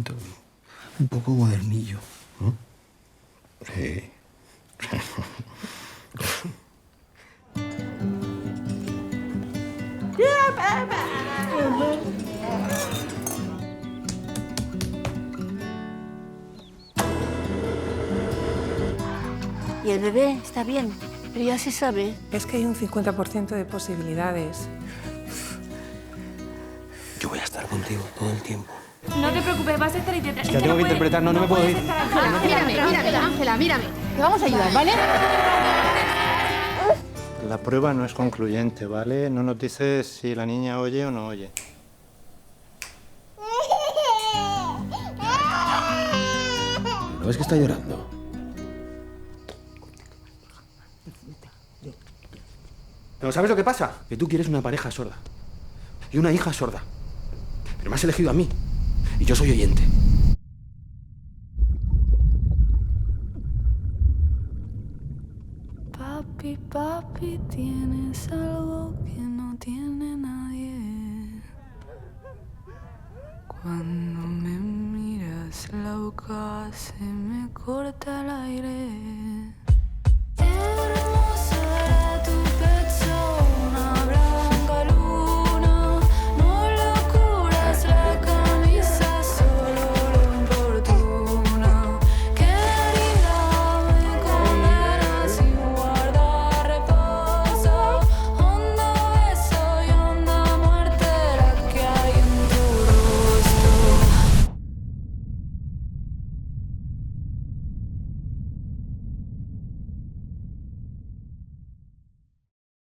bonito, un poco modernillo, ¿no? Sí. Y el bebé está bien, pero ya se sabe. Es que hay un 50% de posibilidades. Yo voy a estar contigo todo el tiempo. No te preocupes, vas a estar intentando. Es que tengo que interpretar, no me puedo ir. Mírame, Ángela, mírame. Te vamos a ayudar, ¿vale? La prueba no es concluyente, ¿vale? No nos dice si la niña oye o no oye. ¿No ves que está llorando? Pero ¿sabes lo que pasa? Que tú quieres una pareja sorda. Y una hija sorda. Pero me has elegido a mí. Y yo soy oyente. Papi, papi, tienes algo que no tiene nadie. Cuando me miras la boca se me corta el aire.